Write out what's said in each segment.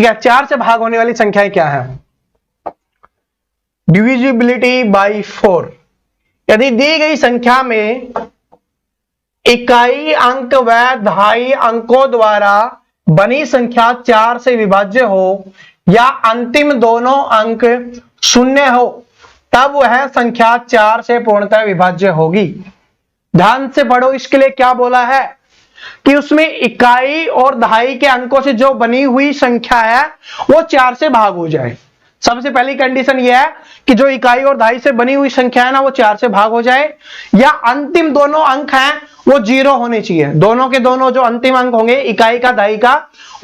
ठीक है, 4 से भाग होने वाली संख्याएं क्या है? Divisibility by 4। यदि दी गई संख्या में इकाई अंक व दहाई अंकों द्वारा बनी संख्या 4 से विभाज्य हो या अंतिम दोनों अंक शून्य हो, तब वह संख्या 4 से पूर्णतः विभाज्य होगी। ध्यान से पढ़ो, इसके लिए क्या बोला है कि उसमें इकाई और दहाई के अंकों से जो बनी हुई संख्या है वो 4 से भाग हो जाए। सबसे पहली कंडीशन यह है कि जो इकाई और दहाई से बनी हुई संख्या है ना वो 4 से भाग हो जाए, या अंतिम दोनों अंक हैं वो 0 होने चाहिए। दोनों के दोनों जो अंतिम अंक होंगे इकाई का दहाई का,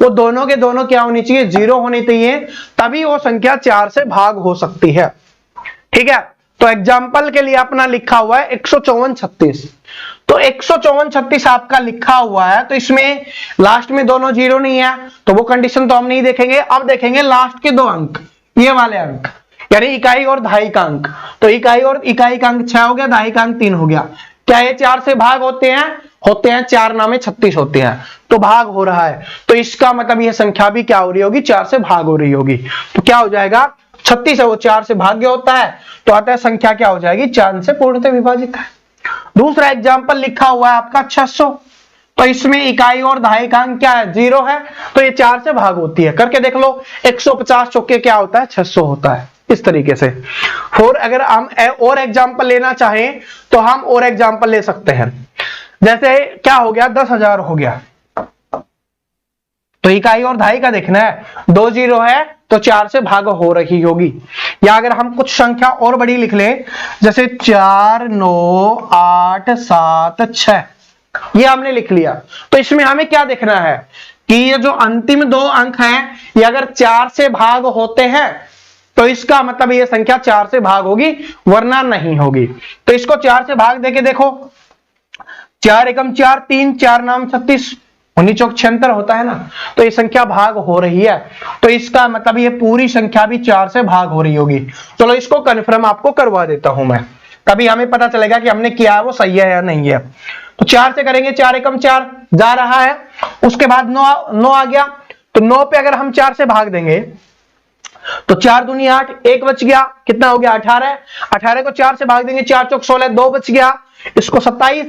वो दोनों के दोनों क्या होनी चाहिए? 0 होने चाहिए, तभी वो संख्या 4 से भाग हो सकती है। ठीक है, तो एग्जाम्पल के लिए अपना लिखा हुआ है 15436। तो 15436 आपका लिखा हुआ है, तो इसमें लास्ट में दोनों 0 नहीं है, तो वो कंडीशन तो हम नहीं देखेंगे। अब देखेंगे लास्ट के दो अंक, ये वाले अंक, यानी इकाई और दहाई का अंक। तो इकाई का अंक 6 हो गया, दहाई का अंक 3 हो गया। क्या ये 4 से भाग होते हैं? होते हैं। 4 नामे 36 होते हैं, तो भाग हो रहा है। तो इसका मतलब यह संख्या भी क्या हो रही होगी? 4 से भाग हो रही होगी। तो क्या हो जाएगा? 36 है वो 4 से भाग्य होता है, तो अतः संख्या क्या हो जाएगी? 4 से पूर्णतः विभाजित है। दूसरा एग्जाम्पल लिखा हुआ है आपका 600। तो इसमें इकाई और दहाई का अंक क्या है? 0 है, तो ये 4 से भाग होती है। करके देख लो, 150 चौके क्या होता है? 600 होता है। इस तरीके से। और अगर हम और एग्जाम्पल लेना चाहें तो हम और एग्जाम्पल ले सकते हैं। जैसे क्या हो गया? 10,000 हो गया, तो इकाई और दहाई का देखना है, 2 0 है तो 4 से भाग हो रही होगी। या अगर हम कुछ संख्या और बड़ी लिख लें, जैसे 4 9 8 7 6, ये हमने लिख लिया, तो इसमें हमें क्या देखना है कि ये जो अंतिम दो अंक हैं ये अगर 4 से भाग होते हैं तो इसका मतलब ये संख्या 4 से भाग होगी, वरना नहीं होगी। तो इसको 4 से भाग देके देखो, 4 एकम 4 3, 4 नाम 36, 19 चौक 76 होता है ना, तो ये संख्या भाग हो रही है। तो इसका मतलब ये पूरी संख्या भी 4 से भाग हो रही होगी। चलो इसको कन्फर्म आपको करवा देता हूं मैं, तभी हमें पता चलेगा कि हमने किया है वो सही है या नहीं है। तो 4 से करेंगे, 4 एकम 4 जा रहा है, उसके बाद 9 आ गया, तो 9 पे अगर हम 4 से भाग देंगे तो 4 दूनी 8, 1 बच गया, कितना हो गया? 18। 18 को 4 से भाग देंगे, 4 चौक 16, 2 बच गया, इसको 27,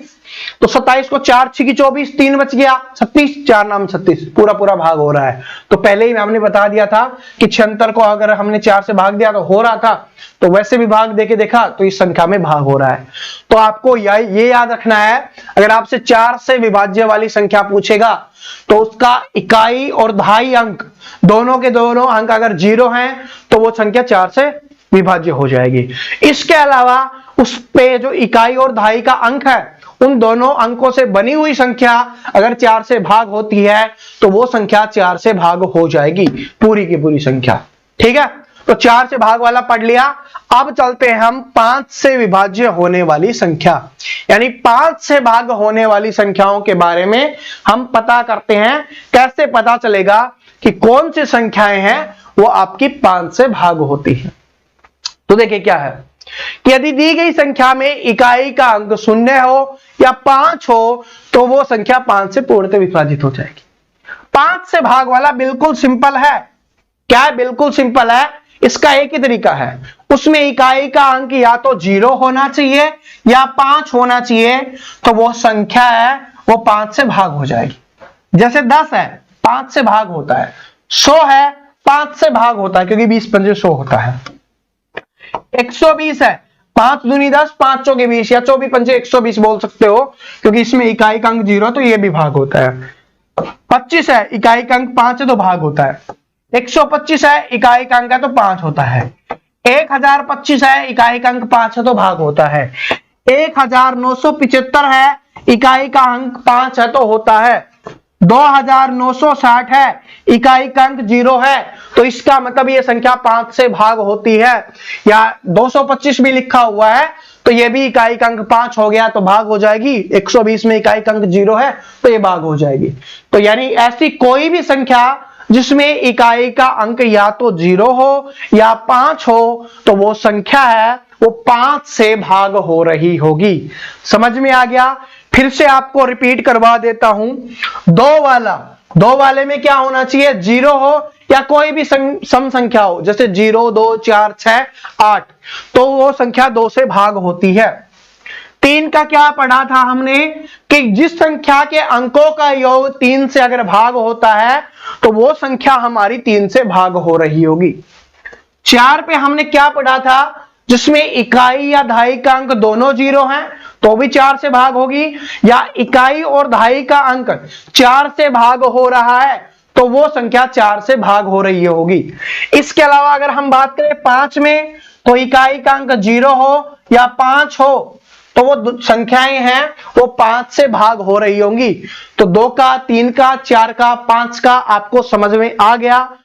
तो 27 को 4 6 24, 3 बच गया, 36, 4 नाम 36, पूरा पूरा भाग हो रहा है। तो पहले ही हमने बता दिया था कि 76 को अगर हमने 4 से भाग दिया तो हो रहा था, तो वैसे भी भाग देके देखा तो इस संख्या में भाग हो रहा है। तो आपको ये याद रखना है, अगर आपसे 4 से विभाज्य वाली संख्या पूछेगा तो उसका इकाई और दहाई अंक, दोनों के दोनों अंक अगर 0 हैं तो वो संख्या 4 से विभाज्य हो जाएगी। इसके अलावा उस पे जो इकाई और दहाई का अंक है, उन दोनों अंकों से बनी हुई संख्या अगर 4 से भाग होती है तो वो संख्या 4 से भाग हो जाएगी, पूरी की पूरी संख्या। ठीक है, तो 4 से भाग वाला पढ़ लिया। अब चलते हैं हम 5 से विभाज्य होने वाली संख्या, यानी 5 से भाग होने वाली संख्याओं के बारे में हम पता करते हैं। कैसे पता चलेगा कि कौन सी संख्याएं हैं वो आपकी 5 से भाग होती है? तो देखिए क्या है कि यदि दी गई संख्या में इकाई का अंक 0 हो या 5 हो तो वो संख्या 5 से पूर्णतः विभाजित हो जाएगी। 5 से भाग वाला बिल्कुल सिंपल है। क्या है? बिल्कुल सिंपल है। इसका एक ही तरीका है, उसमें इकाई का अंक या तो 0 होना चाहिए या 5 होना चाहिए, तो वो संख्या है वो 5 से भाग हो जाएगी। जैसे 10 है, 5 से भाग होता है, 100 है, 5 से भाग होता है, क्योंकि 20 पंजे 100 होता है। 120 है, 5 दूनी 10, 5 चौके 20, या 24 पंजे 120 बोल सकते हो, क्योंकि इसमें इकाई का अंक 0 तो ये भी भाग होता है। 25 है, इकाई का अंक 5 है तो भाग होता है। 125 है, इकाई का अंक है तो 5 होता है। 1025 है, इकाई का अंक 5 है तो भाग होता है। 1975 है, इकाई का अंक 5 है तो होता है। 2960 है, इकाई का अंक 0 है, तो इसका मतलब ये संख्या 5 से भाग होती है। या 225 भी लिखा हुआ है तो ये भी इकाई का अंक 5 हो गया तो भाग हो जाएगी। 120 में इकाई का अंक 0 है तो ये भाग हो जाएगी। तो यानी ऐसी कोई भी संख्या जिसमें इकाई का अंक या तो 0 हो या 5 हो तो वो संख्या है वो 5 से भाग हो रही होगी। समझ में आ गया? फिर से आपको रिपीट करवा देता हूं। 2 वाला दो वाले में क्या होना चाहिए, 0 हो या कोई भी सम संख्या हो, जैसे 0, 2, 4, 6, 8, तो वो संख्या 2 से भाग होती है। 3 का क्या पढ़ा था हमने कि जिस संख्या के अंकों का योग 3 से अगर भाग होता है तो वो संख्या हमारी 3 से भाग हो रही होगी। 4 पे हमने क्या पढ़ा था, जिसमें इकाई या दहाई का अंक दोनों 0 हैं तो भी 4 से भाग होगी, या इकाई और दहाई का अंक 4 से भाग हो रहा है तो वो संख्या 4 से भाग हो रही होगी। इसके अलावा अगर हम बात करें 5 में, तो इकाई का अंक 0 हो या 5 हो तो वो संख्याएं हैं वो 5 से भाग हो रही होंगी। तो 2 का, 3 का, 4 का, 5 का आपको समझ में आ गया।